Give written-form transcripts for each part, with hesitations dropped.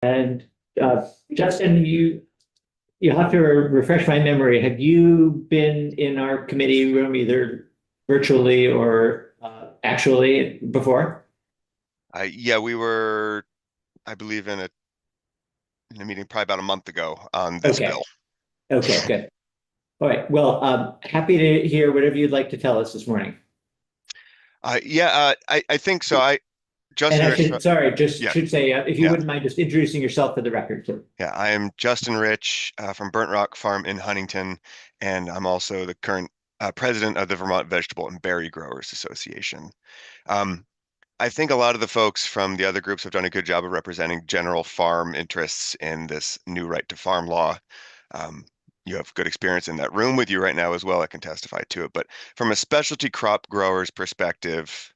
And Justin, you have to refresh my memory. Have you been in our committee room either virtually or actually before? Yeah, we were, I believe, in a meeting probably about a month ago on this Okay. bill. Okay, good. All right. Well, happy to hear whatever you'd like to tell us this morning. I think so. And Justin I Rich, should, sorry, just yeah, should say, if you yeah, wouldn't mind just introducing yourself for the record, too. yeah. I am Justin Rich from Burnt Rock Farm in Huntington, and I'm also the current president of the Vermont Vegetable and Berry Growers Association. Um, I think a lot of the folks from the other groups have done a good job of representing general farm interests in this new right to farm law. Um, you have good experience in that room with you right now as well. I can testify to it. But from a specialty crop grower's perspective,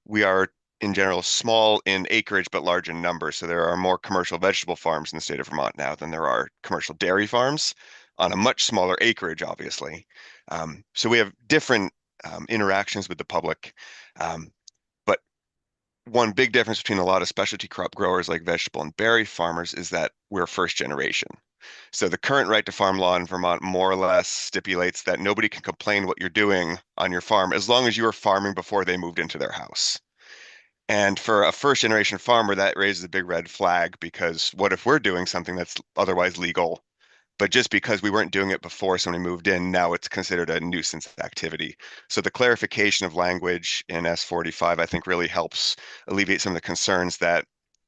we are in general small in acreage but large in numbers. So there are more commercial vegetable farms in the state of Vermont now than there are commercial dairy farms on a much smaller acreage, obviously. So we have different interactions with the public. Um, but one big difference between a lot of specialty crop growers like vegetable and berry farmers is that we're first generation. So the current right to farm law in Vermont more or less stipulates that nobody can complain what you're doing on your farm as long as you were farming before they moved into their house. And for a first generation farmer, that raises a big red flag because what if we're doing something that's otherwise legal, but just because we weren't doing it before somebody moved in, now it's considered a nuisance activity. So the clarification of language in S45, I think, really helps alleviate some of the concerns that,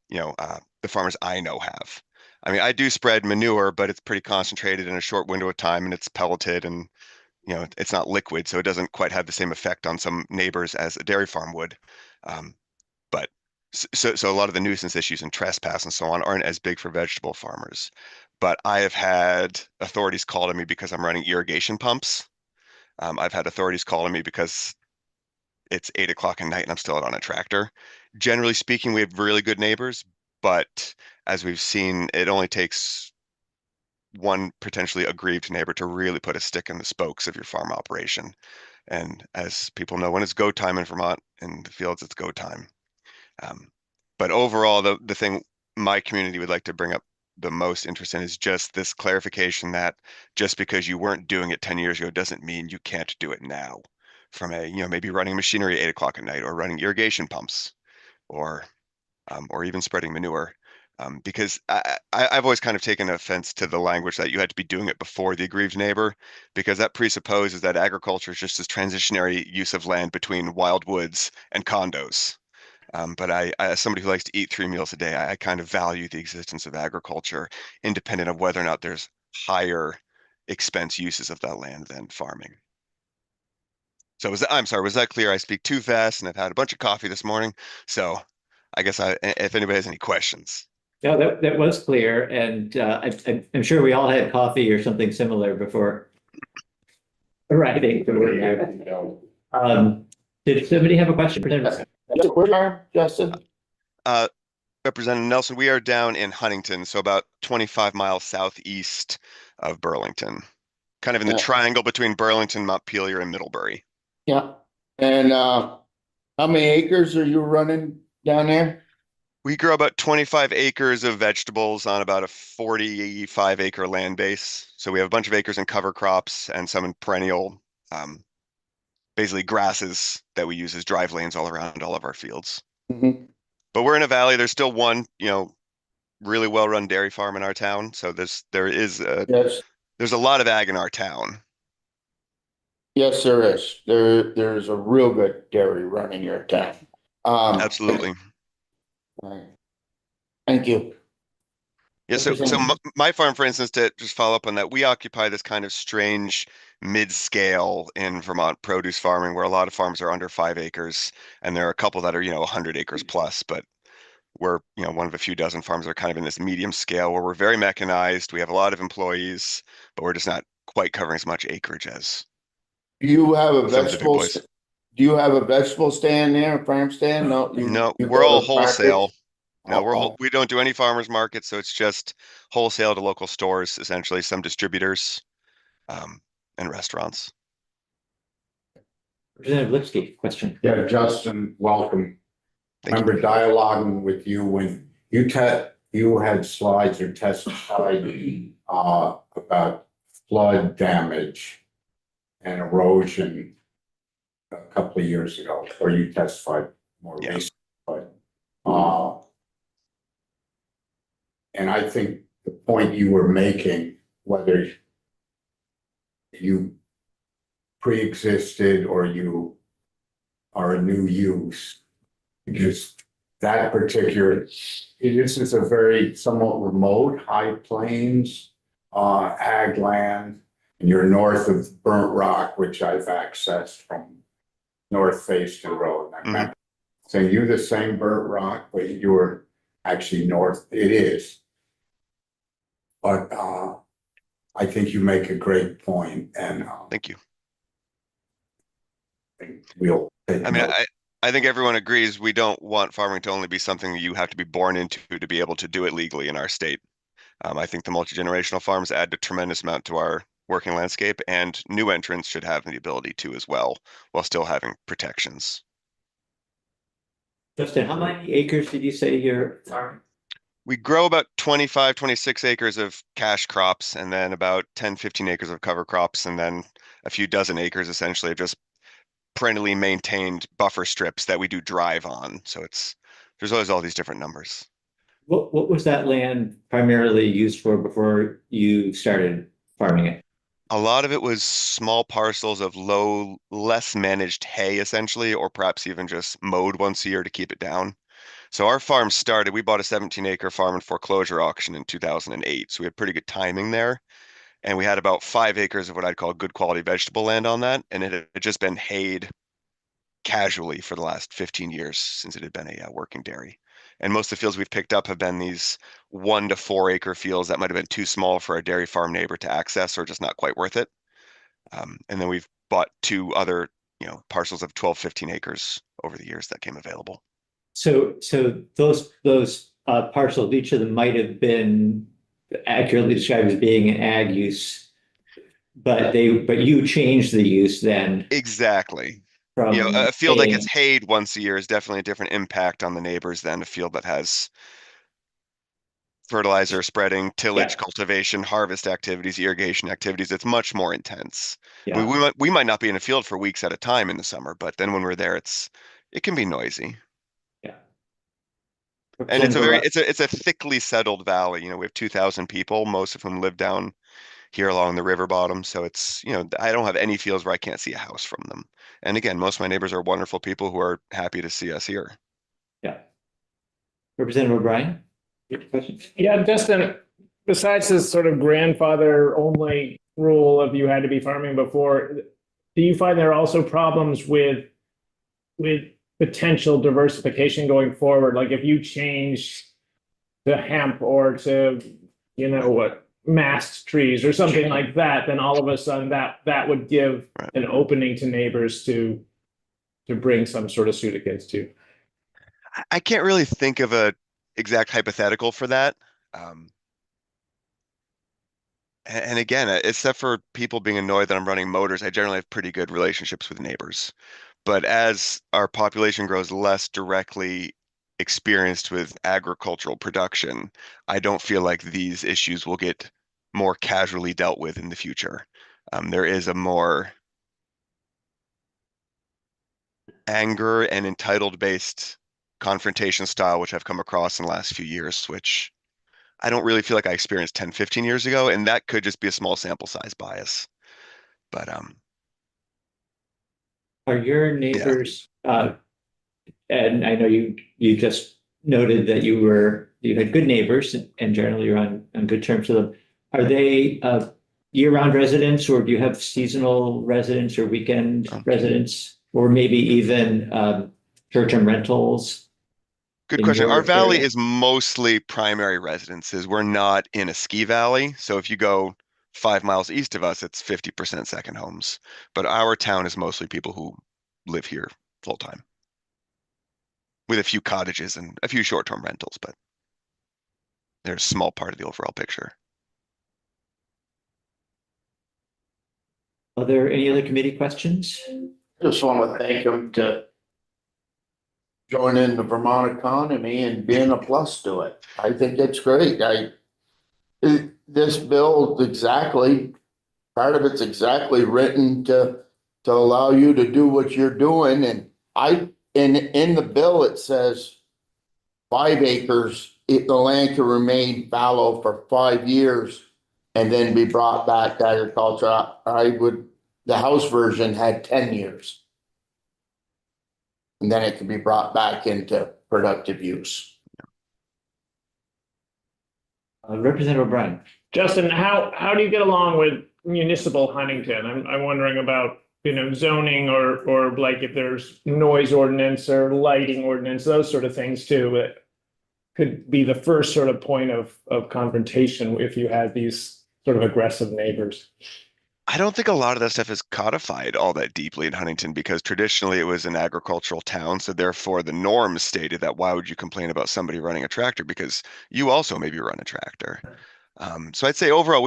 the farmers I know have. I mean, I do spread manure, but it's pretty concentrated in a short window of time and it's pelleted and, it's not liquid, so it doesn't quite have the same effect on some neighbors as a dairy farm would. Um, but so a lot of the nuisance issues and trespass and so on aren't as big for vegetable farmers. But I have had authorities call to me because I'm running irrigation pumps. I've had authorities call to me because it's 8 o'clock at night and I'm still out on a tractor. Generally speaking, we have really good neighbors, but as we've seen, it only takes one potentially aggrieved neighbor to really put a stick in the spokes of your farm operation. And as people know, when it's go time in Vermont in the fields, it's go time. Um, but overall, the thing my community would like to bring up the most interest in is just this clarification that just because you weren't doing it 10 years ago doesn't mean you can't do it now. From maybe running machinery at 8 o'clock at night or running irrigation pumps or even spreading manure. Because I've always kind of taken offense to the language that you had to be doing it before the aggrieved neighbor, because that presupposes that agriculture is just this transitionary use of land between wild woods and condos. But as somebody who likes to eat 3 meals a day, I kind of value the existence of agriculture, independent of whether or not there's higher expense uses of that land than farming. So I'm sorry, was that clear? I speak too fast and I've had a bunch of coffee this morning. So I guess if anybody has any questions. No, that was clear, and I'm sure we all had coffee or something similar before arriving. Did somebody have a question for them? Where you are, Justin? Uh, Representative Nelson, we are down in Huntington, so about 25 miles southeast of Burlington, kind of in the Yeah. triangle between Burlington, Montpelier, and Middlebury. Yeah. And how many acres are you running down there? We grow about 25 acres of vegetables on about a 45-acre land base. So we have a bunch of acres in cover crops and some in perennial, um, basically grasses that we use as drive lanes all around all of our fields. Mhm. But we're in a valley. There's still one, really well-run dairy farm in our town. So Yes, there's a lot of ag in our town. yes, there is. There's a real good dairy running your town. Absolutely. Right. Thank you. Yeah, so my farm, for instance, to just follow up on that, we occupy this kind of strange mid-scale in Vermont produce farming where a lot of farms are under 5 acres, and there are a couple that are, 100 acres plus, but we're, one of a few dozen farms that are kind of in this medium scale where we're very mechanized. We have a lot of employees, but we're just not quite covering as much acreage as Do you have a some of the big vegetable, boys. do you have a vegetable stand there, a farm stand? No, No, you we're go all to market? wholesale. No, Oh, we don't do any farmers markets, so it's just wholesale to local stores, essentially, some distributors, um, and restaurants. Representative Lipsky, question. Yeah, Justin, welcome. Thank you. Remember dialoguing with you when you you had slides or testified about flood damage and erosion a couple of years ago, or you testified more Yeah. recently, but and I think the point you were making, whether you pre-existed or you are a new use, because that particular, this is a very somewhat remote, high plains, ag land, and you're north of Burnt Rock, which I've accessed from North Facein Road. I remember saying you the same Burnt Rock, but you were actually north. It is. But I think you make a great point, and Thank you. we'll take I mean, note. I think everyone agrees we don't want farming to only be something that you have to be born into to be able to do it legally in our state. I think the multi-generational farms add a tremendous amount to our working landscape, and new entrants should have the ability to as well, while still having protections. Justin, how many acres did you say you're farming? We grow about 25, 26 acres of cash crops, and then about 10, 15 acres of cover crops, and then a few dozen acres essentially of just perennially maintained buffer strips that we do drive on. So there's always all these different numbers. What was that land primarily used for before you started farming it? A lot of it was small parcels of low, less managed hay, essentially, or perhaps even just mowed once a year to keep it down. So our farm started, we bought a 17-acre farm and foreclosure auction in 2008. So we had pretty good timing there. And we had about 5 acres of what I'd call good quality vegetable land on that. And it had just been hayed casually for the last 15 years since it had been a working dairy. And most of the fields we've picked up have been these 1 to 4 acre fields that might have been too small for a dairy farm neighbor to access or just not quite worth it. And then we've bought 2 other, parcels of 12, 15 acres over the years that came available. So those parcels, each of them might have been accurately described as being an ag use, but you changed the use then Exactly. from A field that gets haying. hayed once a year is definitely a different impact on the neighbors than a field that has fertilizer spreading, tillage, Yeah, cultivation, harvest activities, irrigation activities. It's much more intense. I mean, yeah. we might not be in a field for weeks at a time in the summer, but then when we're there, it can be noisy. Yeah. And it's a Representative very Ro- it's a thickly settled valley. We have 2,000 people, most of whom live down here along the river bottom. So I don't have any fields where I can't see a house from them. And again, most of my neighbors are wonderful people who are happy to see us here. Yeah. Representative O'Brien, your question? Yeah, Justin, besides this sort of grandfather only rule of you had to be farming before, do you find there are also problems with potential diversification going forward? Like if you change to hemp or to, mast trees or something like that, then all of a sudden that would give Right. an opening to neighbors to bring some sort of suit against you. I can't really think of a exact hypothetical for that. And again, except for people being annoyed that I'm running motors, I generally have pretty good relationships with neighbors. But as our population grows less directly experienced with agricultural production, I don't feel like these issues will get more casually dealt with in the future. There is a more anger and entitled based confrontation style, which I've come across in the last few years, which I don't really feel like I experienced 10, 15 years ago. And that could just be a small sample size bias. But Are your yeah. neighbors, and I know you just noted that you had good neighbors and generally you're on good terms with them. Are they year-round residents, or do you have seasonal residents or weekend residents, or maybe even short-term rentals Good in question. Our your valley area? is mostly primary residences. We're not in a ski valley. So if you go 5 miles east of us, it's 50% second homes. But our town is mostly people who live here full time, with a few cottages and a few short-term rentals, but they're a small part of the overall picture. Are there any other committee questions? Just want to thank him to joining the Vermont economy and being a plus to it. I think it's great. This bill exactly, part of it's exactly written to allow you to do what you're doing. And in the bill, it says 5 acres, if the land can remain fallow for 5 years and then be brought back to agriculture. The House version had 10 years. And then it can be brought back into productive use. Representative O'Brien. Justin, how do you get along with municipal Huntington? I'm wondering about, zoning or like if there's noise ordinance or lighting ordinance, those sort of things too. That could be the first sort of point of confrontation if you had these sort of aggressive neighbors. I don't think a lot of that stuff is codified all that deeply in Huntington because traditionally it was an agricultural town. So therefore the norms stated that why would you complain about somebody running a tractor because you also maybe run a tractor. So I'd say overall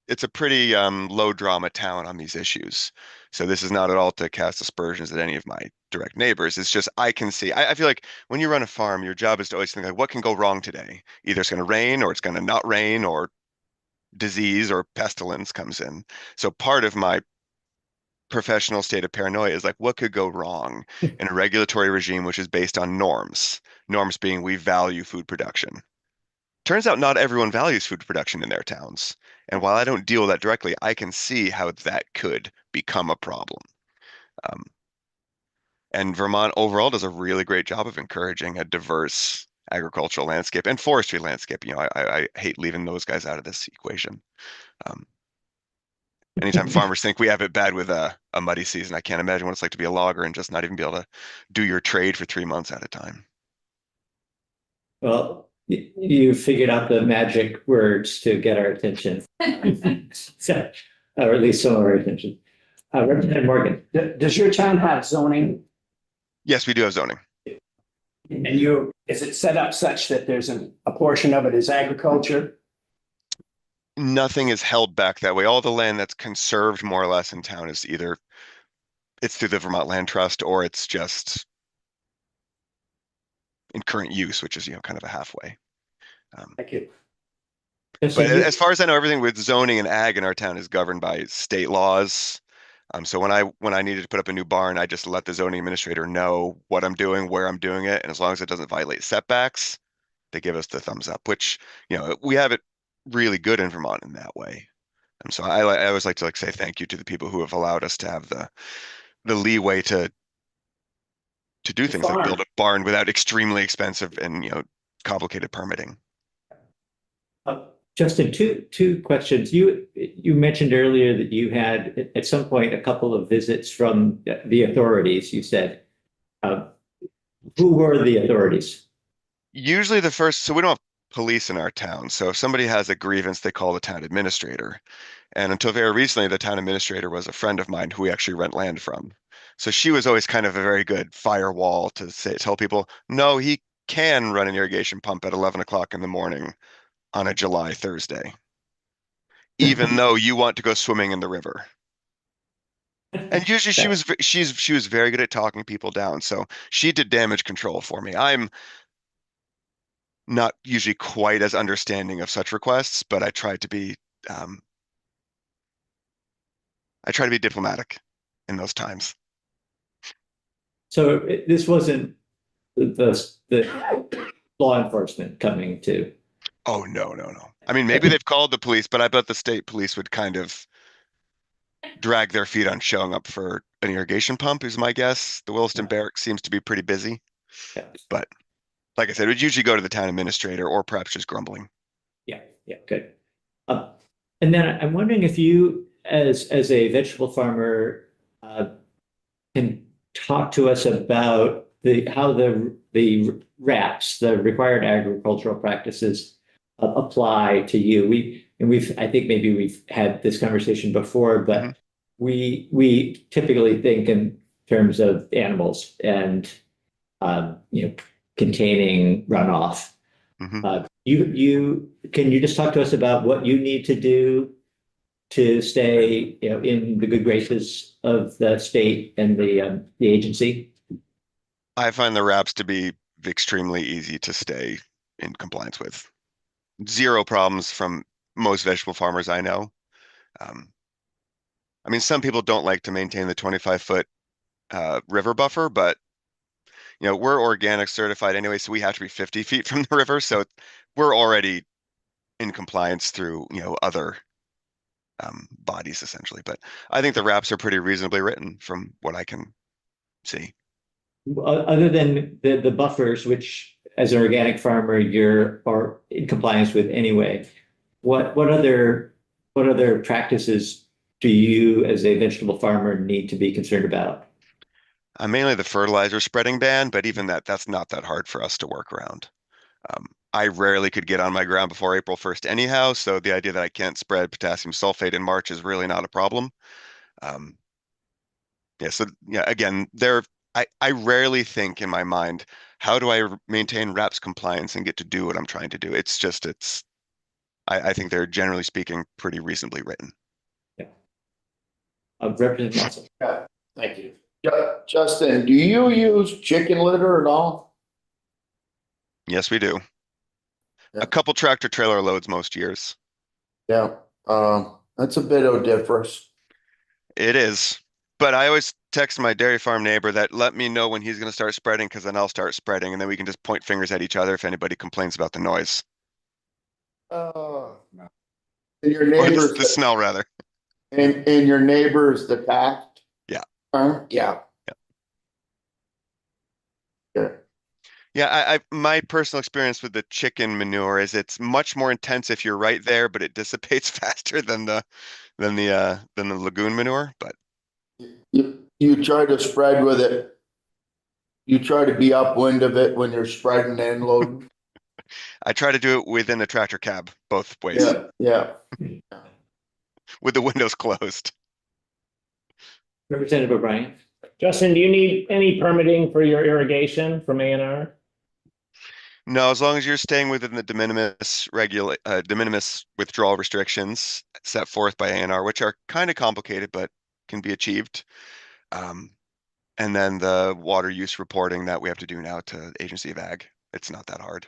it's a pretty low drama town on these issues. So this is not at all to cast aspersions at any of my direct neighbors. It's just I can see. I feel like when you run a farm, your job is to always think like, what can go wrong today? Either it's going to rain or it's going to not rain or disease or pestilence comes in. So part of my professional state of paranoia is like, what could go wrong in a regulatory regime which is based on norms? Norms being we value food production. Turns out not everyone values food production in their towns. And while I don't deal with that directly, I can see how that could become a problem. And Vermont overall does a really great job of encouraging a diverse agricultural landscape and forestry landscape. I hate leaving those guys out of this equation. Anytime farmers think we have it bad with a muddy season, I can't imagine what it's like to be a logger and just not even be able to do your trade for 3 months at a time. Well, you figured out the magic words to get our attention. So, or at least some of our attention. Representative Morgan. Does your town have zoning? Yes, we do have zoning. And is it set up such that there's a portion of it is agriculture? Nothing is held back that way. All the land that's conserved more or less in town is either it's through the Vermont Land Trust or it's just in current use, which is, kind of a halfway. Thank you. But as far as I know, everything with zoning and ag in our town is governed by state laws. So when I needed to put up a new barn, I just let the zoning administrator know what I'm doing, where I'm doing it, and as long as it doesn't violate setbacks, they give us the thumbs up. Which we have it really good in Vermont in that way. And so I always like to say thank you to the people who have allowed us to have the leeway to do things like build a barn without extremely expensive and complicated permitting. Justin, two questions. You mentioned earlier that you had at some point a couple of visits from the authorities. You said, who were the authorities? Usually so we don't have police in our town. So if somebody has a grievance, they call the town administrator. And until very recently, the town administrator was a friend of mine who we actually rent land from. So she was always kind of a very good firewall to tell people, no, he can run an irrigation pump at 11 o'clock in the morning on a July Thursday, even though you want to go swimming in the river. And usually she was very good at talking people down. So she did damage control for me. I'm not usually quite as understanding of such requests, but I try to be diplomatic in those times. So this wasn't the law enforcement coming to. Oh, no. I mean, maybe they've called the police, but I bet the state police would kind of drag their feet on showing up for an irrigation pump is my guess. The Williston Barracks seems to be pretty busy, but like I said, it would usually go to the town administrator or perhaps just grumbling. Yeah, good. And then I'm wondering if you, as a vegetable farmer, can talk to us about how the RAPs, the required agricultural practices, apply to you. I think maybe we've had this conversation before, but we typically think in terms of animals and containing runoff. Can you just talk to us about what you need to do to stay in the good graces of the state and the agency? I find the wraps to be extremely easy to stay in compliance with. Zero problems from most vegetable farmers I know. Um, I mean, some people don't like to maintain the 25-foot river buffer, but we're organic certified anyway, so we have to be 50 feet from the river. So we're already in compliance through, other bodies essentially. But I think the wraps are pretty reasonably written from what I can see. Other than the buffers, which as an organic farmer, you're are in compliance with anyway, what other practices do you as a vegetable farmer need to be concerned about? Mainly the fertilizer spreading ban, but even that's not that hard for us to work around. I rarely could get on my ground before April 1st anyhow, so the idea that I can't spread potassium sulfate in March is really not a problem. Um, yeah, so yeah, again, I rarely think in my mind, how do I maintain RAPS compliance and get to do what I'm trying to do? I think they're generally speaking pretty reasonably written. Yeah. Representative Nelson. Yeah, thank you. Justin, do you use chicken litter at all? Yes, we do. Yeah. A couple tractor trailer loads most years. Yeah, that's a bit of a difference. It is. But I always text my dairy farm neighbor that let me know when he's going to start spreading because then I'll start spreading and then we can just point fingers at each other if anybody complains about the noise. And your Or neighbors, the smell rather. and your neighbors, the tact? Yeah. Yeah. Yeah. Yeah, my personal experience with the chicken manure is it's much more intense if you're right there, but it dissipates faster than the lagoon manure. But You try to spread with it. You try to be upwind of it when you're spreading and loading. I try to do it within a tractor cab, both ways, Yeah. with the windows closed. Representative O'Brien. Justin, do you need any permitting for your irrigation from ANR? No, as long as you're staying within the de minimis withdrawal restrictions set forth by ANR, which are kind of complicated but can be achieved. And then the water use reporting that we have to do now to Agency of Ag. It's not that hard.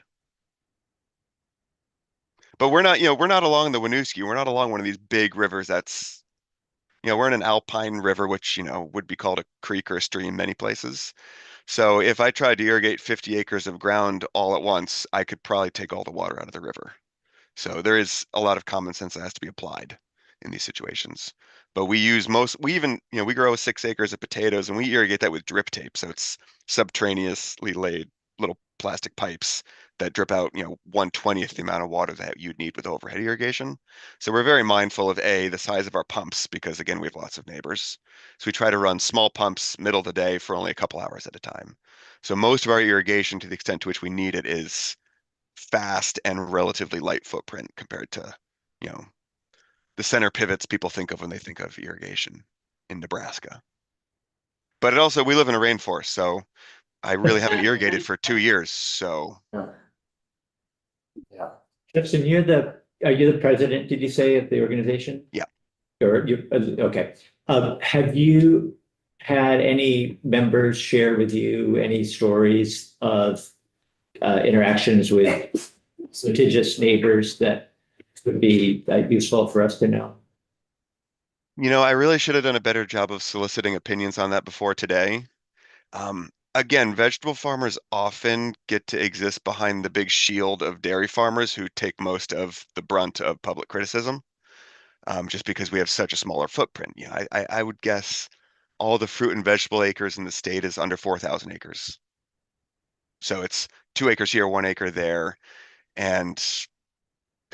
But we're not along the Winooski. We're not along one of these big rivers that's, we're in an alpine river, which, would be called a creek or a stream many places. So if I tried to irrigate 50 acres of ground all at once, I could probably take all the water out of the river. So there is a lot of common sense that has to be applied in these situations. But we grow 6 acres of potatoes and we irrigate that with drip tape. So it's subterraneously laid little plastic pipes that drip out, 1/20th the amount of water that you'd need with overhead irrigation. So we're very mindful of the size of our pumps because again, we have lots of neighbors. So we try to run small pumps middle of the day for only a couple hours at a time. So most of our irrigation, to the extent to which we need it, is fast and relatively light footprint compared to, the center pivots people think of when they think of irrigation in Nebraska. But we live in a rainforest, so I really haven't irrigated for 2 years. So Yeah. Justin, are you the president, did you say, of the organization? Yeah. Or okay. Have you had any members share with you any stories of interactions with litigious neighbors that would be useful for us to know? I really should have done a better job of soliciting opinions on that before today. Again, vegetable farmers often get to exist behind the big shield of dairy farmers who take most of the brunt of public criticism, just because we have such a smaller footprint. I would guess all the fruit and vegetable acres in the state is under 4,000 acres. So it's 2 acres here, 1 acre there. And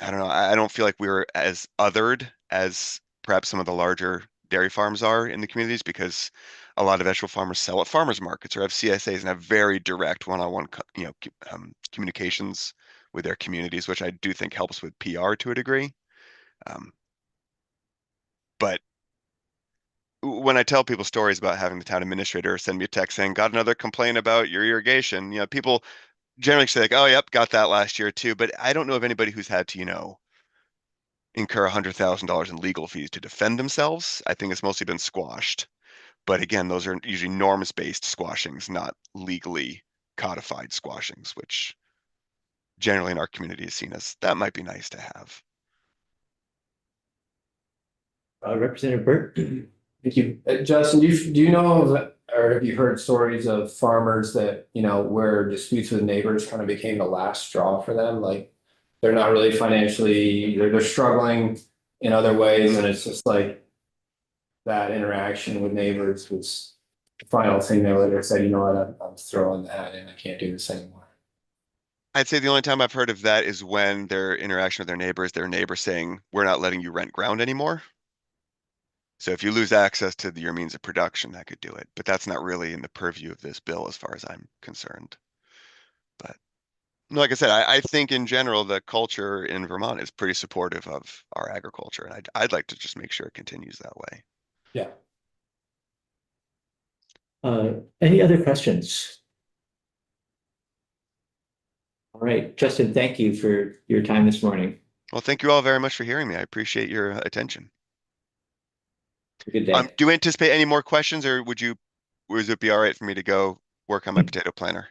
I don't know, I don't feel like we were as othered as perhaps some of the larger dairy farms are in the communities because a lot of vegetable farmers sell at farmers markets or have CSAs and have very direct one-on-one, communications with their communities, which I do think helps with PR to a degree. But when I tell people stories about having the town administrator send me a text saying, got another complaint about your irrigation, people generally say like, oh, yep, got that last year too. But I don't know of anybody who's had to, incur $100,000 in legal fees to defend themselves. I think it's mostly been squashed. But again, those are usually norms-based squashings, not legally codified squashings, which generally in our community is seen as that might be nice to have. Representative Burt? Thank you. Justin, do you know of, or have you heard stories of farmers that, you know, where disputes with neighbors kind of became the last straw for them? Like, they're not really financially, they're struggling in other ways, and it's just like that interaction with neighbors was the final thing they would have said, you know what, I'm throwing that in, I can't do this anymore. I'd say the only time I've heard of that is when their interaction with their neighbor saying, we're not letting you rent ground anymore. So if you lose access to your means of production, that could do it, but that's not really in the purview of this bill as far as I'm concerned. But like I said, I think in general, the culture in Vermont is pretty supportive of our agriculture, and I'd like to just make sure it continues that way. Yeah. Any other questions? All right, Justin, thank you for your time this morning. Well, thank you all very much for hearing me. I appreciate your attention. Good day. Do you anticipate any more questions, or would it be all right for me to go work on my potato planter?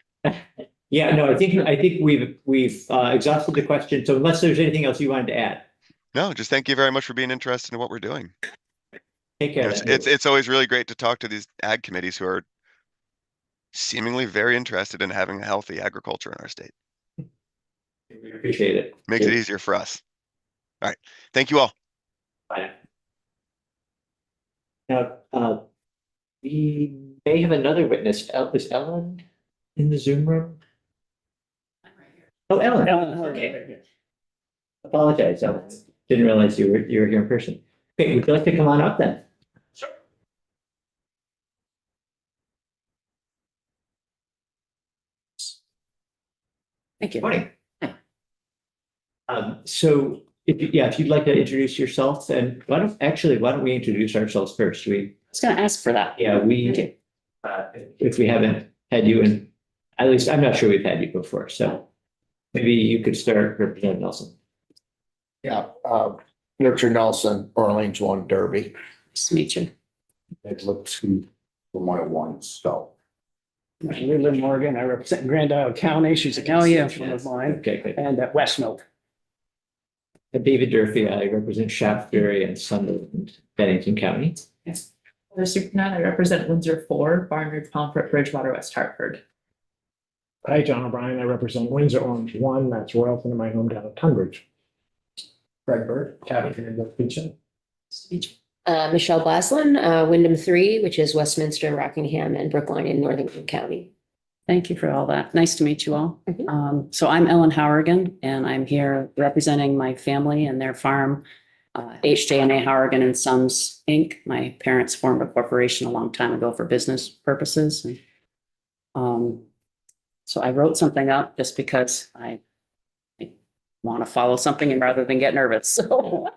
Yeah, no, I think we've exhausted the question. So unless there's anything else you wanted to add. No, just thank you very much for being interested in what we're doing. Take care. It's always really great to talk to these ag committees who are seemingly very interested in having a healthy agriculture in our state. We appreciate it. Makes it easier for us. All right. Thank you all. Bye. Now, we may have another witness. Is Ellen in the Zoom room? Oh, Ellen. Okay. Apologize, Ellen. Didn't realize you were here in person. Okay, would you like to come on up then? Sure. Thank you. Morning. So if you'd like to introduce yourself, and why don't we introduce ourselves first? I was going to ask for that. Yeah, Okay. if we haven't had you, and at least I'm not sure we've had you before, so maybe you could start, Representative Nelson. Yeah, Richard Nelson, Orleans One Derby. Nice to meet you. It looks to my one, so. Leland Morgan, I represent Grand Isle County. She's a county influence of mine, Okay, great. and at West Milk. And David Durfee, I represent Shaftesbury and Sunderland, Bennington County. Yes. The Superintendent, I represent Windsor 4, Barnard, Pomfret, Bridgewater, West Hartford. Hi, John O'Brien. I represent Windsor Orange 1, that's Royalton, in my hometown of Tunbridge. Greg Bird, Cabot Kitchen. Michelle Blaslin, Wyndham 3, which is Westminster, Rockingham, and Brookline in Northern County. Thank you for all that. Nice to meet you all. Mhm. So I'm Ellen Hourigan, and I'm here representing my family and their farm, HJ&A Hourigan and Sons, Inc. My parents formed a corporation a long time ago for business purposes. And, so I wrote something up just because I want to follow something and rather than get nervous. So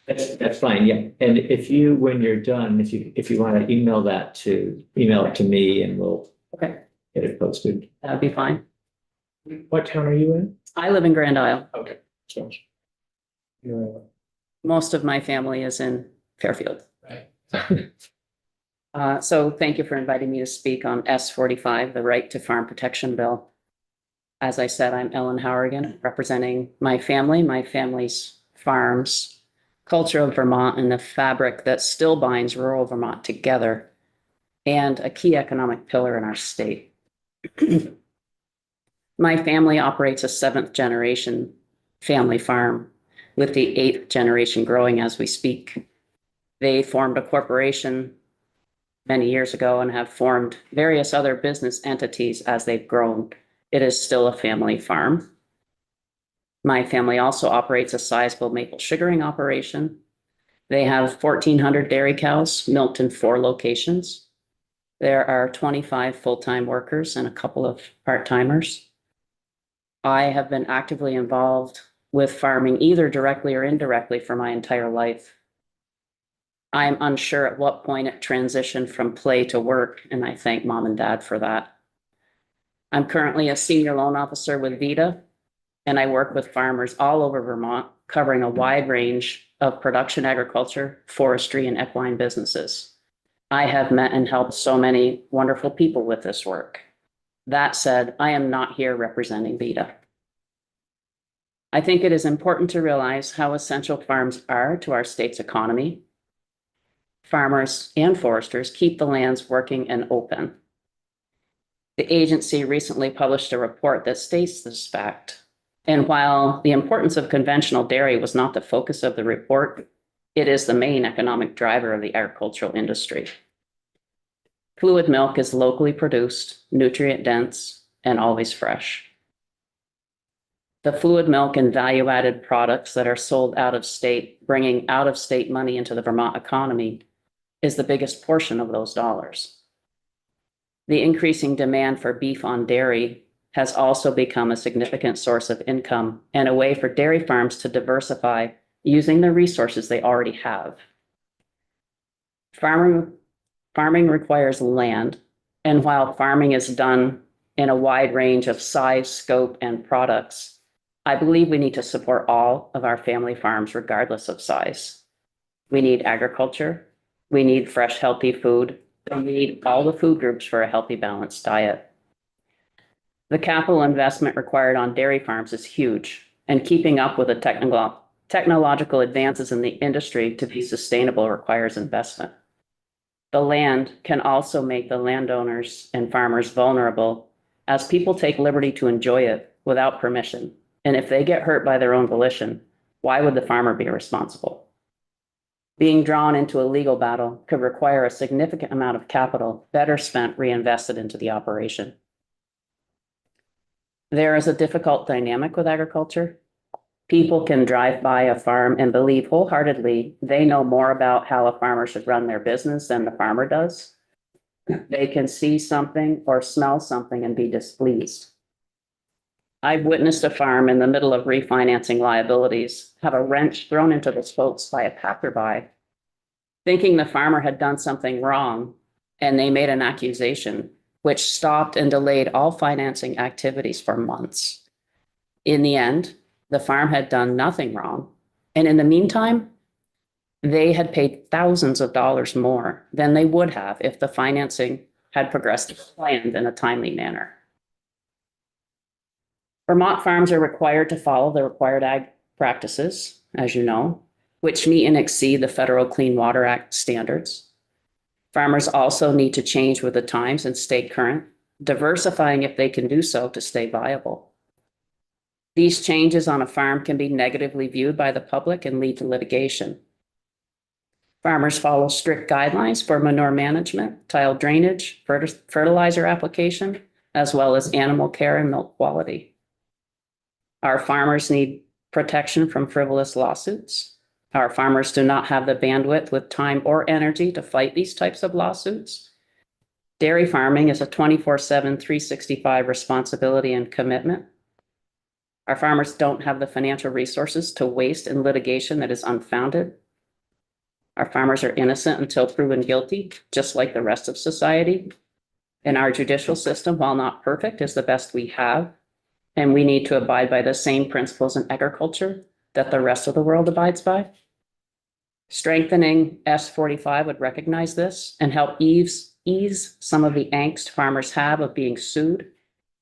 That's fine, yeah. And if you, when you're done, if you want to email it to me and we'll okay, get it posted. that'd be fine. What town are you in? I live in Grand Isle. Okay. So, Most of my family is in Fairfield. right. So thank you for inviting me to speak on S45, the Right to Farm Protection Bill. As I said, I'm Ellen Hourigan, representing my family, my family's farms, culture of Vermont, and the fabric that still binds rural Vermont together, and a key economic pillar in our state. My family operates a 7th generation family farm, with the 8th generation growing as we speak. They formed a corporation many years ago and have formed various other business entities as they've grown. It is still a family farm. My family also operates a sizable maple sugaring operation. They have 1,400 dairy cows milked in 4 locations. There are 25 full-time workers and a couple of part-timers. I have been actively involved with farming either directly or indirectly for my entire life. I'm unsure at what point it transitioned from play to work, and I thank Mom and Dad for that. I'm currently a senior loan officer with VITA, and I work with farmers all over Vermont, covering a wide range of production agriculture, forestry, and equine businesses. I have met and helped so many wonderful people with this work. That said, I am not here representing VEDA. I think it is important to realize how essential farms are to our state's economy. Farmers and foresters keep the lands working and open. The agency recently published a report that states this fact. And while the importance of conventional dairy was not the focus of the report, it is the main economic driver of the agricultural industry. Fluid milk is locally produced, nutrient dense, and always fresh. The fluid milk and value-added products that are sold out of state, bringing out-of-state money into the Vermont economy, is the biggest portion of those dollars. The increasing demand for beef on dairy has also become a significant source of income and a way for dairy farms to diversify using the resources they already have. Farming requires land, and while farming is done in a wide range of size, scope, and products, I believe we need to support all of our family farms regardless of size. We need agriculture, we need fresh, healthy food, and we need all the food groups for a healthy, balanced diet. The capital investment required on dairy farms is huge, and keeping up with the technological advances in the industry to be sustainable requires investment. The land can also make the landowners and farmers vulnerable as people take liberty to enjoy it without permission. And if they get hurt by their own volition, why would the farmer be responsible? Being drawn into a legal battle could require a significant amount of capital better spent reinvested into the operation. There is a difficult dynamic with agriculture. People can drive by a farm and believe wholeheartedly they know more about how a farmer should run their business than the farmer does. They can see something or smell something and be displeased. I've witnessed a farm in the middle of refinancing liabilities have a wrench thrown into the spokes by a passerby, thinking the farmer had done something wrong, and they made an accusation which stopped and delayed all financing activities for months. In the end, the farm had done nothing wrong, and in the meantime, they had paid thousands of dollars more than they would have if the financing had progressed as planned in a timely manner. Vermont farms are required to follow the required ag practices, as you know, which meet and exceed the Federal Clean Water Act standards. Farmers also need to change with the times and stay current, diversifying if they can do so to stay viable. These changes on a farm can be negatively viewed by the public and lead to litigation. Farmers follow strict guidelines for manure management, tile drainage, fertilizer application, as well as animal care and milk quality. Our farmers need protection from frivolous lawsuits. Our farmers do not have the bandwidth with time or energy to fight these types of lawsuits. Dairy farming is a 24/7, 365 responsibility and commitment. Our farmers don't have the financial resources to waste in litigation that is unfounded. Our farmers are innocent until proven guilty, just like the rest of society. And our judicial system, while not perfect, is the best we have. And we need to abide by the same principles in agriculture that the rest of the world abides by. Strengthening S45 would recognize this and help ease some of the angst farmers have of being sued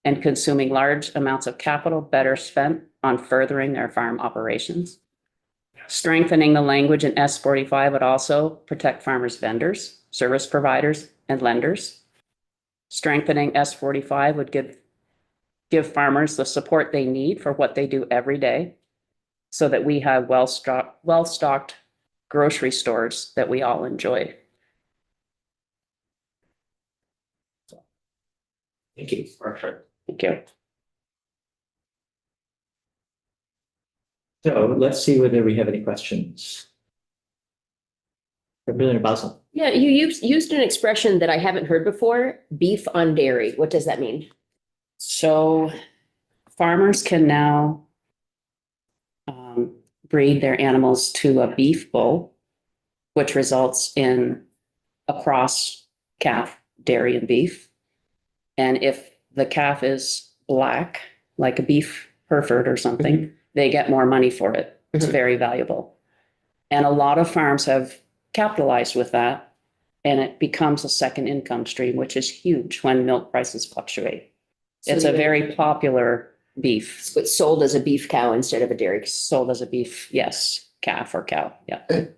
and consuming large amounts of capital better spent on furthering their farm operations. Strengthening the language in S45 would also protect farmers' vendors, service providers, and lenders. Strengthening S45 would give farmers the support they need for what they do every day so that we have well-stocked grocery stores that we all enjoy. Thank you. Perfect. Thank you. So let's see whether we have any questions. Representative Basil. Yeah, you used an expression that I haven't heard before, beef on dairy. What does that mean? So farmers can now breed their animals to a beef bull, which results in a cross calf, dairy and beef. And if the calf is black, like a beef Hereford or something, they get more money for it. It's very valuable. And a lot of farms have capitalized with that And it becomes a second income stream, which is huge when milk prices fluctuate. So It's a you- very popular beef, It's sold as a beef cow instead of a dairy. sold as a beef, yes, calf or cow, yeah. And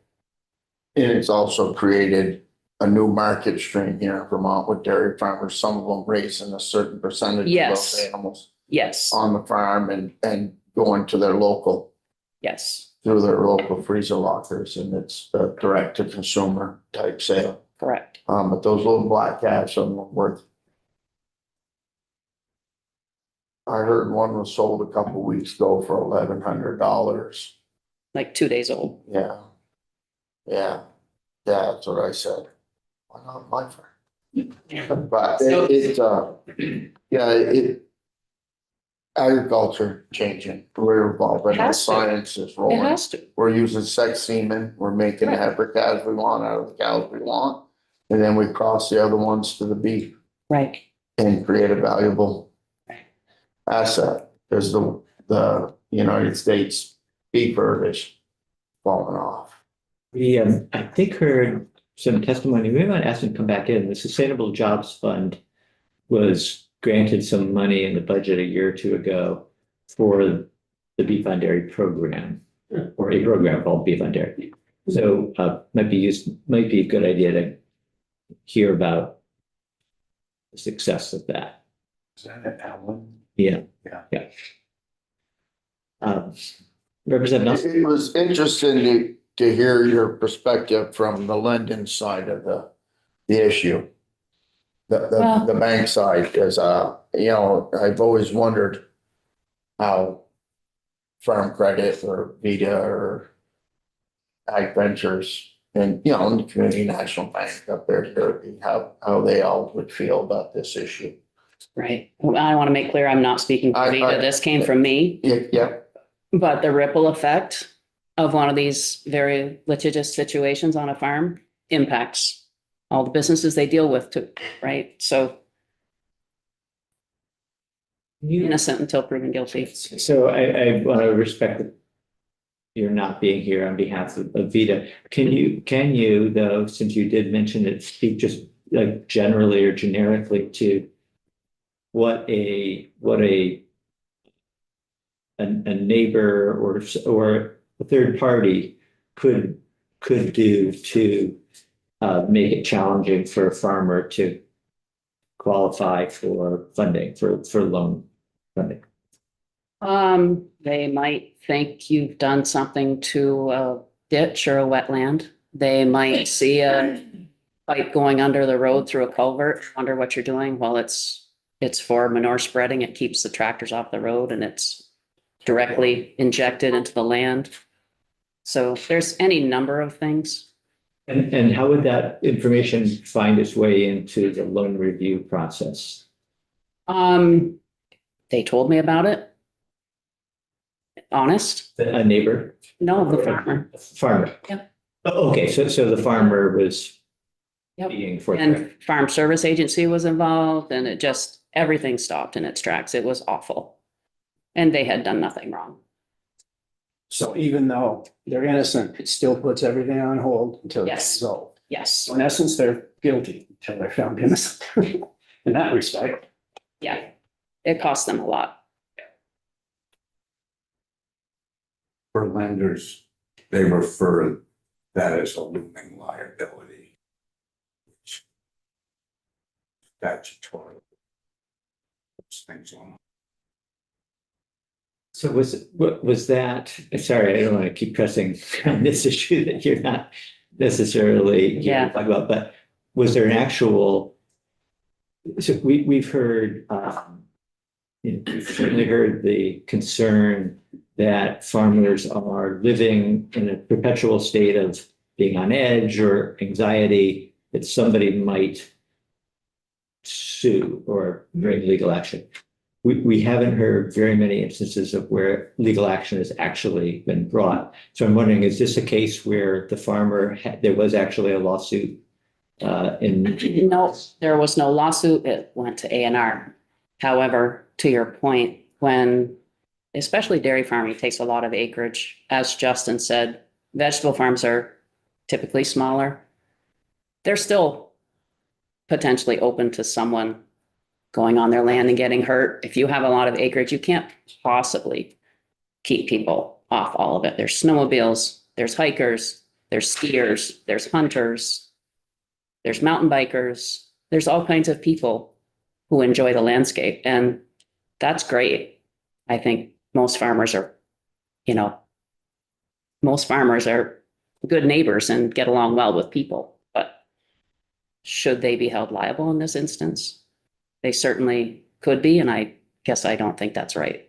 it's also created a new market stream here in Vermont with dairy farmers, some of them raising a certain percentage of Yes. those animals Yes, on the farm and going to their local, yes, through their local freezer lockers, and it's a direct to consumer type sale. correct. But those little black calves are worth. I heard one was sold a couple weeks ago for $1,100. Like 2 days old. Yeah. Yeah, that's what I said. Why not my farm? But So- agriculture changing, we're evolving, Has to. science is It rolling. has to. We're using sex semen, we're making the Right. heifer calves we want out of the cows we want. And then we cross the other ones to the beef Right. and create a valuable Right. asset. There's the United States beef herd is falling off. We, I think heard some testimony, we might ask them to come back in, the Sustainable Jobs Fund was granted some money in the budget a year or two ago for the Beef on Dairy program, or a program called Beef on Dairy. So, might be a good idea to hear about the success of that. Is that Alan? Yeah. Yeah. Representative Nelson? It was interesting to hear your perspective from the Linden side of the issue. Well- The bank side, because, I've always wondered how Farm Credit or Vita or Ag Ventures and, in the Community National Bank up there, how they all would feel about this issue. Right. Well, I want to make clear, I'm not speaking for I- Vita. This came from me, Yeah, but the ripple effect of one of these very litigious situations on a farm impacts all the businesses they deal with too, right? So innocent until proven guilty. So I want to respect that you're not being here on behalf of Vita. Can you though, since you did mention it, speak just like generally or generically to what a neighbor or a third party could do to make it challenging for a farmer to qualify for funding, for loan funding? They might think you've done something to a ditch or a wetland. They might see a pipe going under the road through a culvert, wonder what you're doing. Well, it's for manure spreading. It keeps the tractors off the road and it's directly injected into the land. So there's any number of things. And how would that information find its way into the loan review process? They told me about it. Honest? A neighbor? No, the farmer. Farmer? Yep. Oh, okay, so the farmer was Yep. being forthright. And Farm Service Agency was involved and everything stopped in its tracks. It was awful. And they had done nothing wrong. So even though they're innocent, it still puts everything on hold until it's Yes. resolved. Yes, So in essence, they're guilty until they're found innocent in that respect. yeah. It cost them a lot. For lenders, they refer that as a looming liability. Statutory. Those things on. So was that, sorry, I don't want to keep pressing on this issue that you're not necessarily here Yeah. to talk about, but was there an actual, so we've heard, we've certainly heard the concern that farmers are living in a perpetual state of being on edge or anxiety that somebody might sue or bring legal action. We haven't heard very many instances of where legal action has actually been brought. So I'm wondering, is this a case where the farmer, there was actually a lawsuit No, there was no lawsuit. It went to A&R. However, to your point, when especially dairy farming takes a lot of acreage, as Justin said, vegetable farms are typically smaller. they're still potentially open to someone going on their land and getting hurt. If you have a lot of acreage, you can't possibly keep people off all of it. There's snowmobiles, there's hikers, there's skiers, there's hunters, there's mountain bikers, there's all kinds of people who enjoy the landscape, and that's great. I think most farmers are, most farmers are good neighbors and get along well with people, but should they be held liable in this instance? They certainly could be, and I guess I don't think that's right.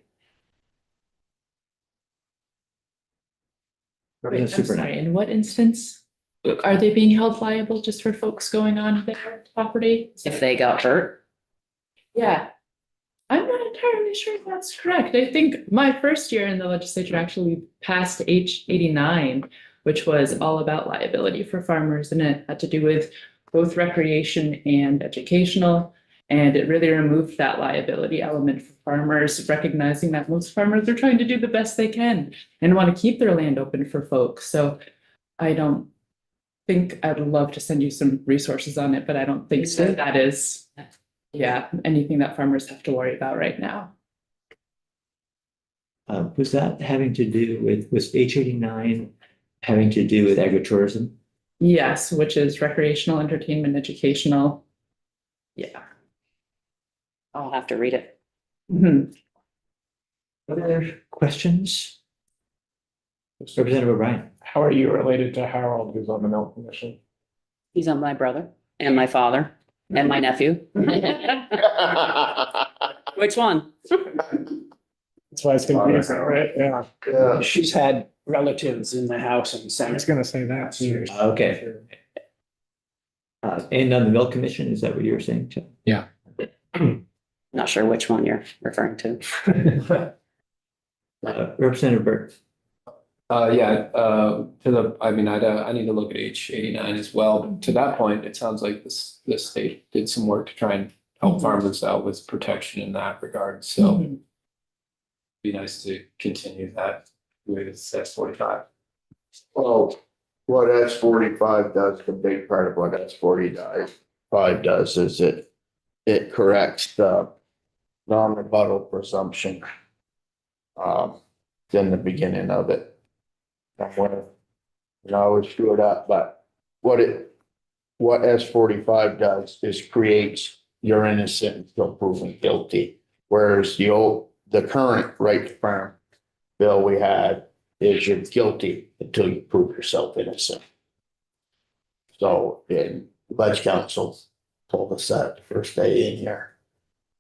Wait, I'm sorry, in what instance are they being held liable just for folks going on their property? If they got hurt, Yeah. I'm not entirely sure if that's correct. I think my first year in the legislature actually passed H 89, which was all about liability for farmers, and it had to do with both recreation and educational. And it really removed that liability element for farmers, recognizing that most farmers are trying to do the best they can and want to keep their land open for folks. So I don't think, I'd love to send you some resources on it, but I don't think that that is, anything that farmers have to worry about right now. Was that having to do with, was H 89 having to do with agritourism? Yes, which is recreational, entertainment, educational. Yeah. I'll have to read it. Mhm. Other questions? Representative O'Brien. How are you related to Harold, who's on the Milk Commission? He's on my brother and my father and my nephew. Which one? That's why it's confusing, right? Yeah. Yeah. She's had relatives in the House and I was Senate. gonna say that. Okay. And on the Milk Commission, is that what you were saying, Chuck? Not sure which one you're referring to. Representative Burt. I need to look at H 89 as well, but to that point, it sounds like the state did some work to try and help farmers out with protection in that regard, so Mhm. be nice to continue that with S 45. Well, what S 45 does, the big part of what S 45 does is it corrects the non-rebuttal presumption. In the beginning of it. And when, I always screw it up, but what S 45 does is creates you're innocent until proven guilty. Whereas the current right to farm bill we had is you're guilty until you prove yourself innocent. So, in Ledge Council told us that the first day in here.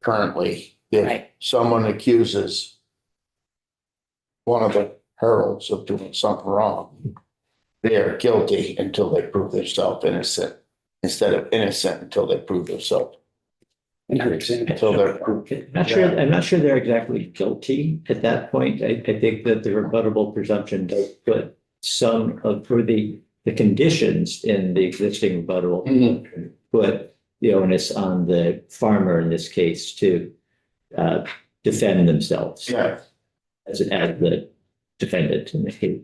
Currently, if Right. someone accuses one of the heralds of doing something wrong, they are guilty until they prove themselves innocent, instead of innocent until they prove themselves. Until they're proved. I'm not sure they're exactly guilty at that point. I think that the rebuttable presumption does put some of, for the conditions in the existing rebuttable, put the onus on the farmer in this case to defend themselves. Yeah. As the defendant in the case,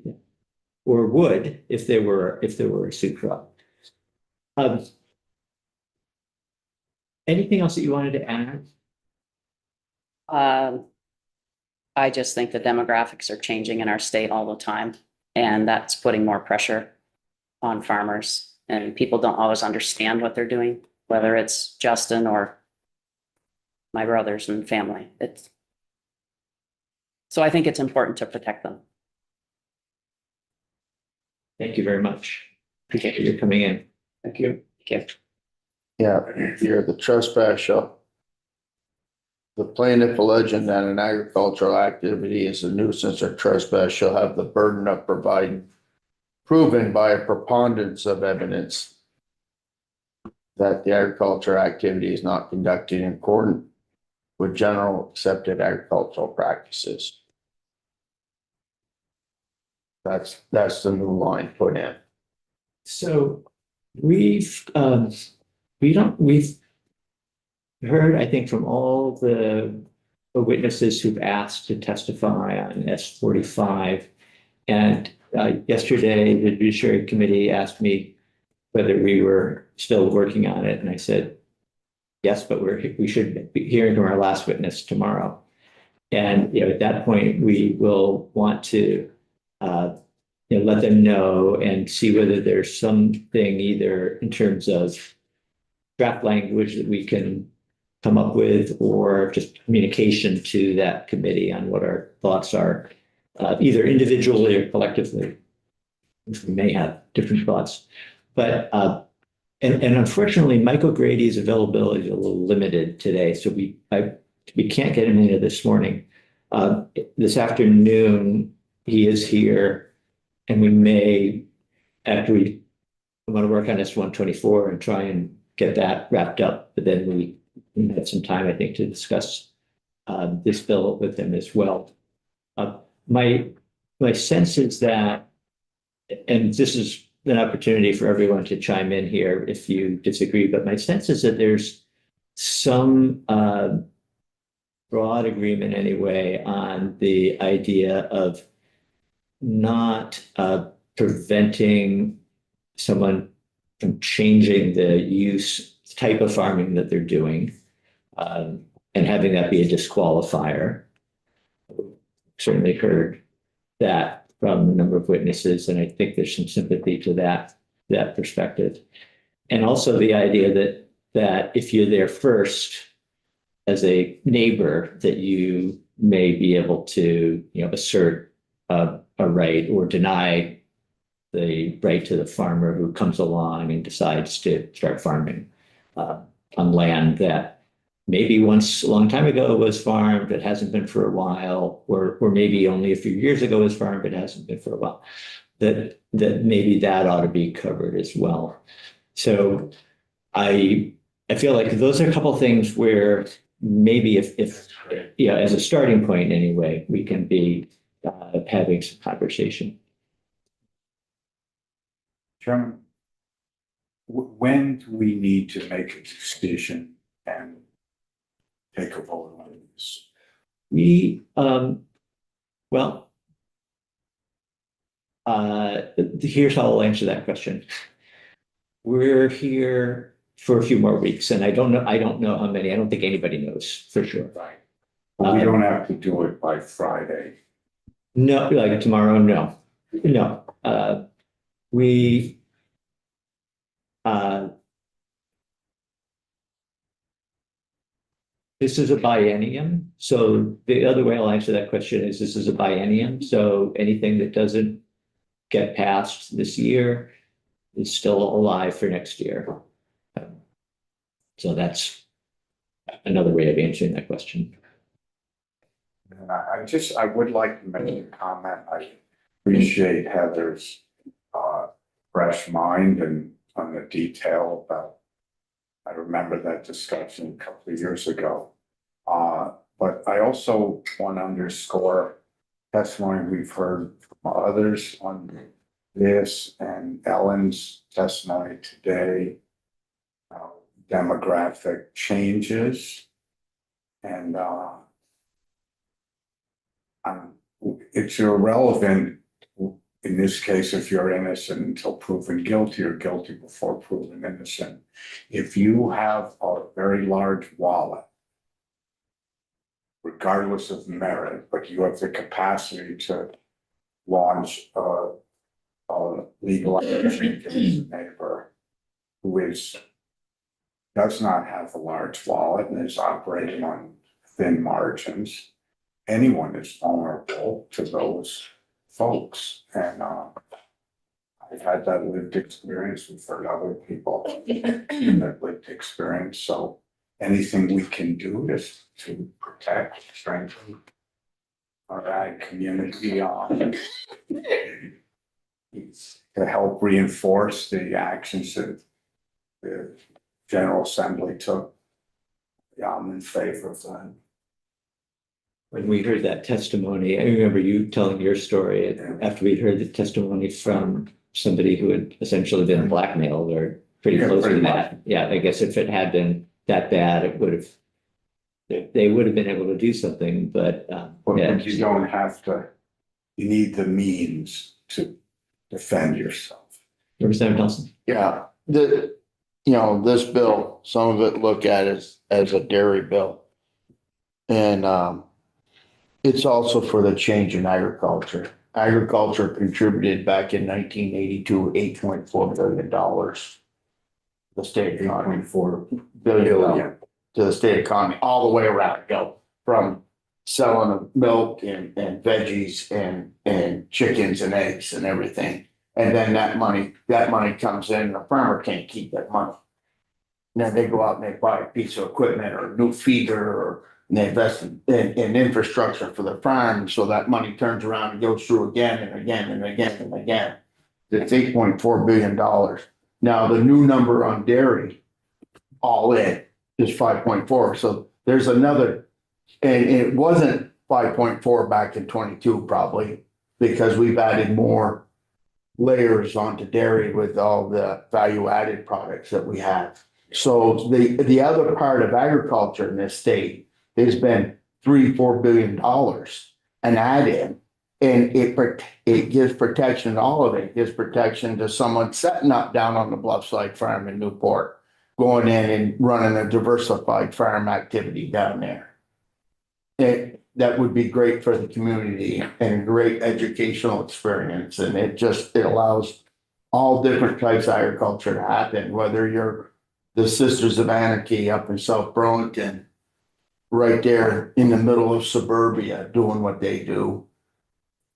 or would if there were a suit brought. Anything else that you wanted to add? I just think the demographics are changing in our state all the time, and that's putting more pressure on farmers, and people don't always understand what they're doing, whether it's Justin or my brothers and family. So I think it's important to protect them. Thank you very much. Appreciate you coming in. Thank you. Thank you. Yeah, you're the trespass shall. The plaintiff alleging that an agricultural activity is a nuisance or trespass shall have the burden of proven by a preponderance of evidence that the agricultural activity is not conducted in accordance with general accepted agricultural practices. That's the new line put in. So we've heard, I think, from all the witnesses who've asked to testify on S 45. And yesterday, the Judiciary Committee asked me whether we were still working on it, and I said, yes, but we should be hearing from our last witness tomorrow. And, at that point, we will want to, let them know and see whether there's something either in terms of draft language that we can come up with, or just communication to that committee on what our thoughts are, either individually or collectively. We may have different thoughts, but, and unfortunately, Michael Grady's availability is a little limited today, so we can't get him into this morning. This afternoon, he is here, and we may, after we want to work on S-124 and try and get that wrapped up, but then we have some time, I think, to discuss this bill with him as well. My sense is that, and this is an opportunity for everyone to chime in here if you disagree, but my sense is that there's some broad agreement anyway on the idea of not preventing someone from changing the type of farming that they're doing, and having that be a disqualifier. Certainly heard that from a number of witnesses, and I think there's some sympathy to that perspective. And also the idea that if you're there first as a neighbor, that you may be able to, assert a right or deny the right to the farmer who comes along and decides to start farming on land that maybe once a long time ago was farmed, but hasn't been for a while, or maybe only a few years ago was farmed, but hasn't been for a while. That maybe that ought to be covered as well. So I feel like those are a couple of things where maybe if as a starting point anyway, we can be having some conversation. Chairman, when do we need to make a decision and take a vote on this? Here's how I'll answer that question. We're here for a few more weeks, and I don't know how many. I don't think anybody knows for sure. Right. We don't have to do it by Friday. No, like tomorrow, no. This is a biennium. So the other way I'll answer that question is this is a biennium. So anything that doesn't get passed this year is still alive for next year. So that's another way of answering that question. And I would like to make a comment. I appreciate Heather's fresh mind and on the detail about, I remember that discussion a couple of years ago. But I also want to underscore testimony we've heard from others on this, and Ellen's testimony today, demographic changes. And it's irrelevant in this case if you're innocent until proven guilty, or guilty before proven innocent. If you have a very large wallet, regardless of merit, but you have the capacity to launch a legal action against a neighbor who does not have a large wallet and is operating on thin margins, anyone is vulnerable to those folks. And I've had that lived experience. We've heard other people that lived experience. So anything we can do is to protect, strengthen our ag community, to help reinforce the actions that the General Assembly took. Yeah, I'm in favor of that. When we heard that testimony, I remember you telling your story after we'd heard the testimony from somebody who had essentially been blackmailed or pretty close to that. Yeah, I guess if it had been that bad, they would have been able to do something, but you don't have to, you need the means to defend yourself. Representative Nelson. Yeah, this bill, some of it look at as a dairy bill. And, it's also for the change in agriculture. Agriculture contributed back in 1982, $8.4 billion. The state economy, $4 billion to the state economy, all the way around, from selling of milk and veggies and chickens and eggs and everything. And then that money comes in, the farmer can't keep that money. And then they go out and they buy a piece of equipment or a new feeder, or and they invest in infrastructure for the farm, so that money turns around and goes through again and again and again and again. It's $8.4 billion. Now, the new number on dairy, all in, is 5.4. So there's another, and it wasn't 5.4 back in 22 probably, because we've added more layers onto dairy with all the value added products that we have. So the other part of agriculture in this state has been $3-4 billion an add-in. And it gives protection to all of it. It gives protection to someone setting up down on the Bluffside Farm in Newport, going in and running a diversified farm activity down there. That would be great for the community and a great educational experience. And it allows all different types of agriculture to happen, whether you're the Sisters of Anarchy up in South Burlington, right there in the middle of suburbia doing what they do,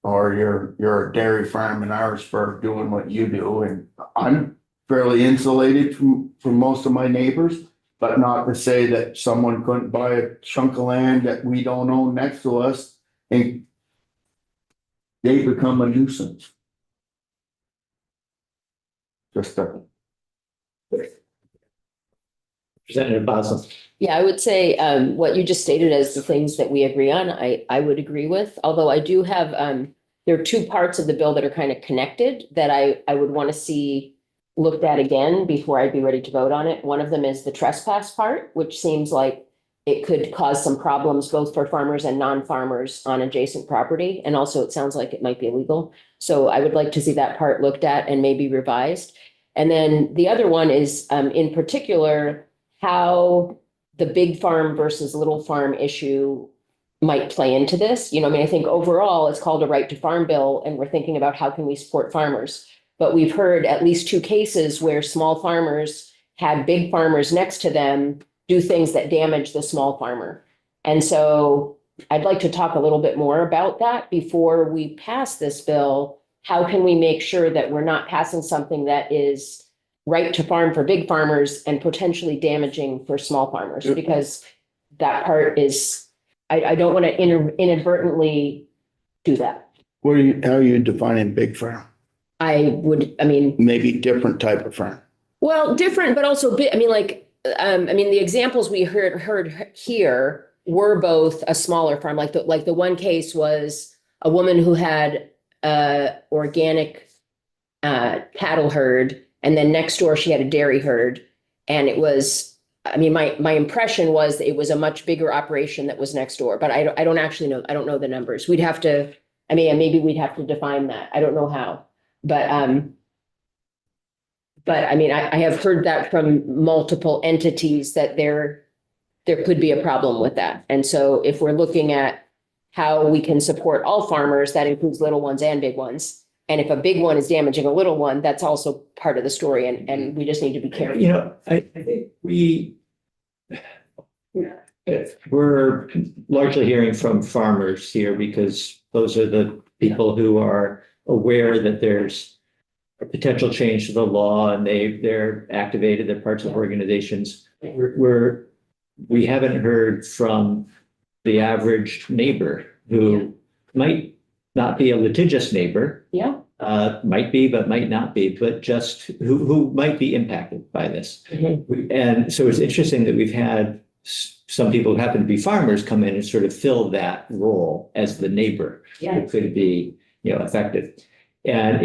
or you're a dairy farm in Irisburg doing what you do. And I'm fairly insulated from most of my neighbors, but not to say that someone couldn't buy a chunk of land that we don't own next to us and they become a nuisance. Just Representative Boswell. Yeah, I would say what you just stated as the things that we agree on, I would agree with, although I do have, there are two parts of the bill that are kind of connected that I would want to see looked at again before I'd be ready to vote on it. One of them is the trespass part, which seems like it could cause some problems both for farmers and non-farmers on adjacent property. And also it sounds like it might be illegal. So I would like to see that part looked at and maybe revised. And then the other one is in particular, how the big farm versus little farm issue might play into this. I think overall it's called a right to farm bill, and we're thinking about how can we support farmers. But we've heard at least two cases where small farmers had big farmers next to them do things that damage the small farmer. And so I'd like to talk a little bit more about that before we pass this bill. How can we make sure that we're not passing something that is right to farm for big farmers and potentially damaging for small farmers? Because that part is, I don't want to inadvertently do that. how are you defining big farm? Maybe different type of farm. Well, different, but also big. The examples we heard here were both a smaller farm. Like the one case was a woman who had organic cattle herd, and then next door she had a dairy herd. And it was, my impression was that it was a much bigger operation that was next door, but I don't actually know. I don't know the numbers. We'd have to, maybe we'd have to define that. I don't know how, but I have heard that from multiple entities that there could be a problem with that. And so if we're looking at how we can support all farmers, that includes little ones and big ones. And if a big one is damaging a little one, that's also part of the story. And we just need to be careful. I think we're largely hearing from farmers here because those are the people who are aware that there's a potential change to the law and they're activated, they're parts of organizations. We haven't heard from the average neighbor who might not be a litigious neighbor. Yeah. Might be, but might not be, but just who might be impacted by this. Mm-hmm. And so it's interesting that we've had some people who happen to be farmers come in and sort of fill that role as the neighbor who could be, affected. And,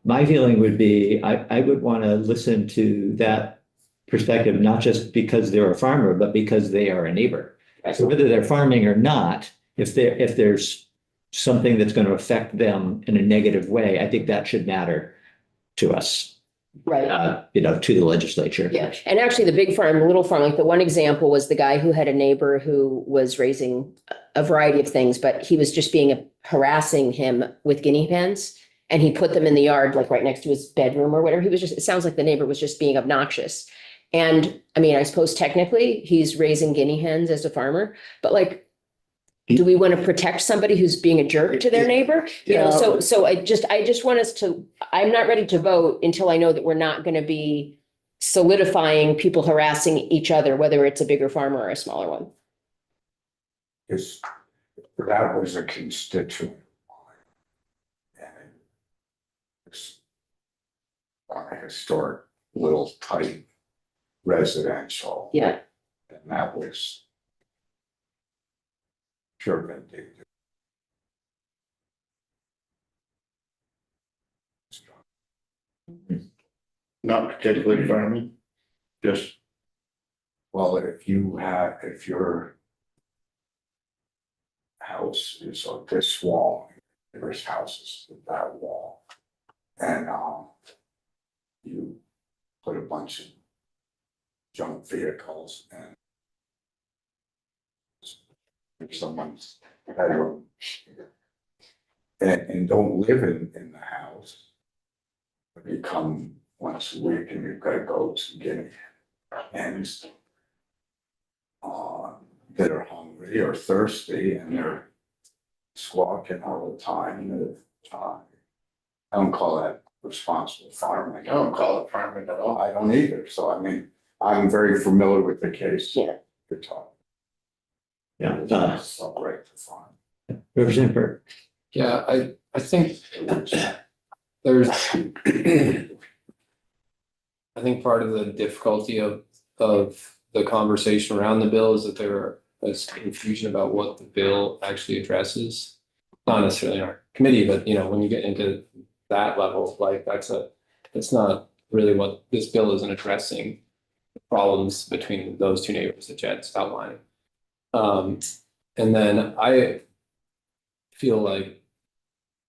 my feeling would be, I would want to listen to that perspective, not just because they're a farmer, but because they are a neighbor. So whether they're farming or not, if there's something that's going to affect them in a negative way, I think that should matter to us. Right. to the legislature. Yeah, and actually the big farm, the little farm, like the one example was the guy who had a neighbor who was raising a variety of things, but he was just harassing him with guinea hens. And he put them in the yard, like right next to his bedroom or whatever. It sounds like the neighbor was just being obnoxious. And I mean, I suppose technically he's raising guinea hens as a farmer, but like, do we want to protect somebody who's being a jerk to their neighbor? You know, so I just want us to, I'm not ready to vote until I know that we're not going to be solidifying people harassing each other, whether it's a bigger farmer or a smaller one. Because that was a constituent. And it's on a historic little tight residential. Yeah. And that was pure vindictive. Not particularly farming, just Well, if your house is on this wall, there's houses with that wall. And you put a bunch of junk vehicles and someone's bedroom. And don't live in the house. But you come once a week and you've got to go to guinea hens. That are hungry or thirsty and they're squawking all the time. I don't call that responsible farming. I don't call it farming at all. I don't either. So I mean, I'm very familiar with the case. Yeah. You're talking. Yeah. It's not right to farm. Representative Burke. Yeah, I think there's, I think part of the difficulty of the conversation around the bill is that there is confusion about what the bill actually addresses. Not necessarily in our committee, but when you get into that level, like that's not really what this bill isn't addressing. Problems between those two neighbors that Jed's outlining. And then I feel like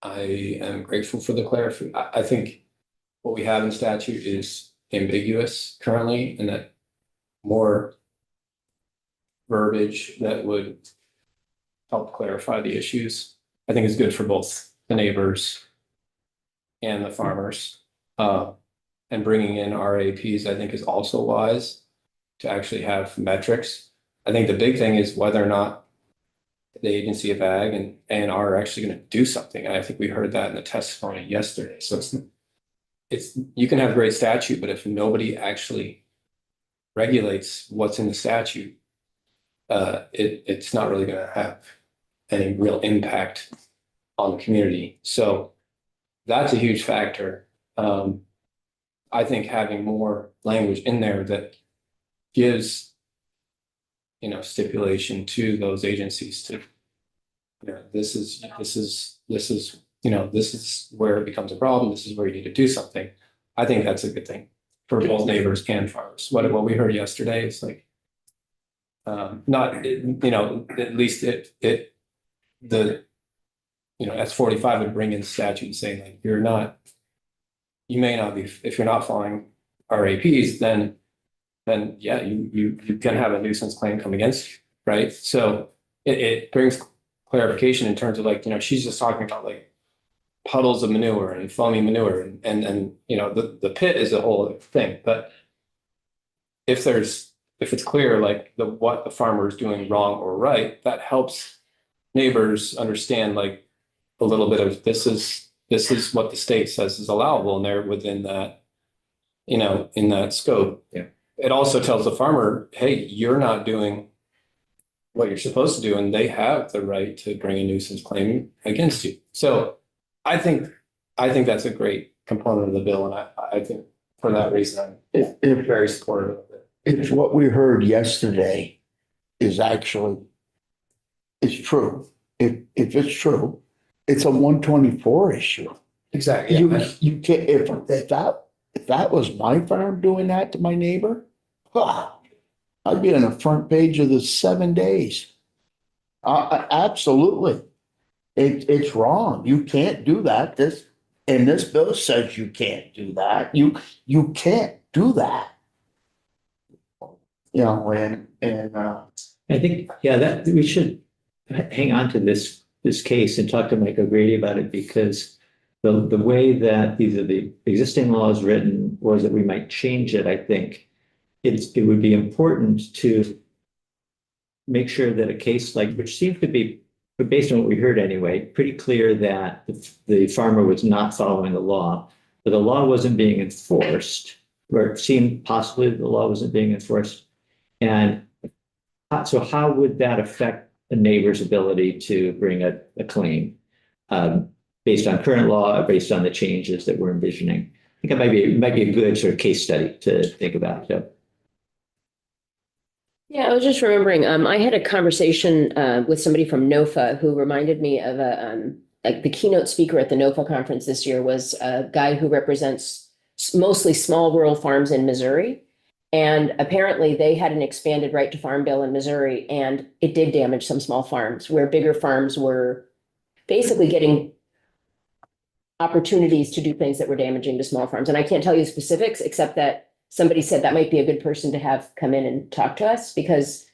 I am grateful for the clarification. I think what we have in statute is ambiguous currently, and that more verbiage that would help clarify the issues, I think is good for both the neighbors and the farmers. And bringing in RAPs, I think, is also wise to actually have metrics. I think the big thing is whether or not the Agency of Ag and A&R are actually going to do something. And I think we heard that in the testimony yesterday. So it's you can have a great statute, but if nobody actually regulates what's in the statute, it's not really going to have any real impact on the community. So that's a huge factor. I think having more language in there that gives, stipulation to those agencies to, this is where it becomes a problem. This is where you need to do something. I think that's a good thing for both neighbors and farmers. What we heard yesterday is like, not, at least S45 would bring in statute saying like, you may not be, if you're not following RAPs, then yeah, you can have a nuisance claim come against you, right? So it brings clarification in terms of like, she's just talking about like puddles of manure and foamy manure and the pit is a whole other thing. But if it's clear like what the farmer is doing wrong or right, that helps neighbors understand like a little bit of this is what the state says is allowable, and they're within that, in that scope. Yeah. It also tells the farmer, hey, you're not doing what you're supposed to do, and they have the right to bring a nuisance claim against you. So I think that's a great component of the bill, and I think for that reason, I'm very supportive of it. if what we heard yesterday is true, if it's true, it's a 124 issue. Exactly. You can't, if that was my farm doing that to my neighbor, I'd be on the front page of the 7 days. Absolutely. It's wrong. You can't do that. And this bill says you can't do that. You can't do that. You know, I think, yeah, that we should hang on to this case and talk to Mike O'Grady about it, because the way that either the existing law is written or that we might change it, I think it would be important to make sure that a case like, which seems to be, but based on what we heard anyway, pretty clear that the farmer was not following the law, but the law wasn't being enforced, or it seemed possibly the law wasn't being enforced. And so how would that affect a neighbor's ability to bring a claim based on current law, or based on the changes that we're envisioning? I think it might be a good sort of case study to think about. So. Yeah, I was just remembering, I had a conversation with somebody from NOFA who reminded me of like the keynote speaker at the NOFA conference this year was a guy who represents mostly small rural farms in Missouri. And apparently they had an expanded right to farm bill in Missouri, and it did damage some small farms where bigger farms were basically getting opportunities to do things that were damaging to small farms. And I can't tell you specifics, except that somebody said that might be a good person to have come in and talk to us, because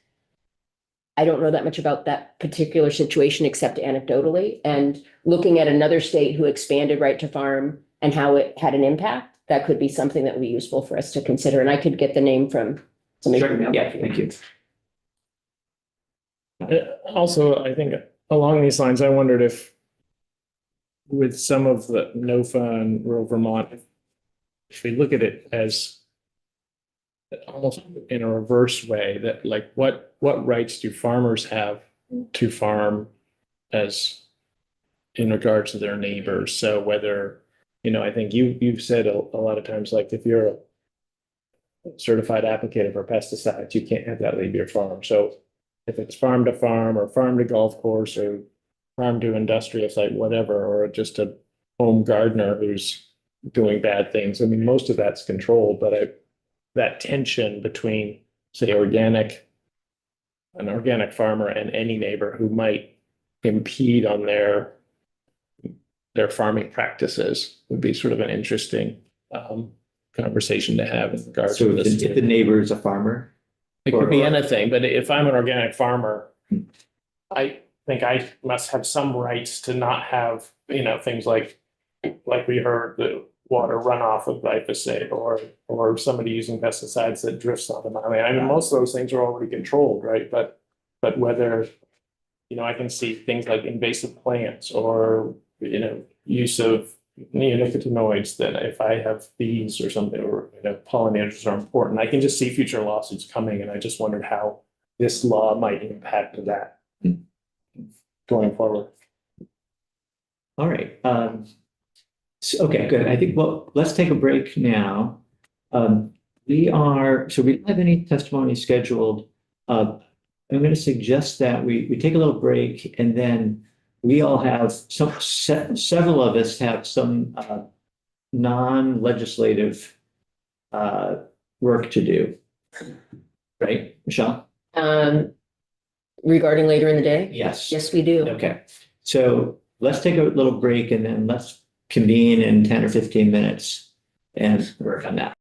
I don't know that much about that particular situation except anecdotally. And looking at another state who expanded right to farm and how it had an impact, that could be something that would be useful for us to consider. And I could get the name from somebody. Sure. Yeah, thank you. Also, I think along these lines, I wondered if with some of the NOFA and rural Vermont, if we look at it as almost in a reverse way, that like what rights do farmers have to farm as in regards to their neighbors? So whether, I think you've said a lot of times, like if you're a certified applicator for pesticides, you can't have that leave your farm. So if it's farm to farm or farm to golf course or farm to industrial site, whatever, or just a home gardener who's doing bad things, I mean, most of that's controlled, but that tension between, say, an organic farmer and any neighbor who might impede on their farming practices would be sort of an interesting conversation to have in regards So to this. if the neighbor is a farmer? It could be anything, but if I'm an organic farmer, I think I must have some rights to not have, things like we heard, the water runoff of glyphosate or somebody using pesticides that drifts on them. I mean, most of those things are already controlled, right? But whether, I can see things like invasive plants or, use of neonicotinoids, that if I have bees or something, or, pollinators are important. I can just see future lawsuits coming, and I just wondered how this law might impact that going forward. All right. Okay, good. I think, let's take a break now. We don't have any testimony scheduled. I'm going to suggest that we take a little break, and then we all have several of us have some non-legislative work to do. Right, Michelle? Regarding later in the day? Yes. Yes, we do. Okay, so let's take a little break, and then let's convene in 10 or 15 minutes and work on that.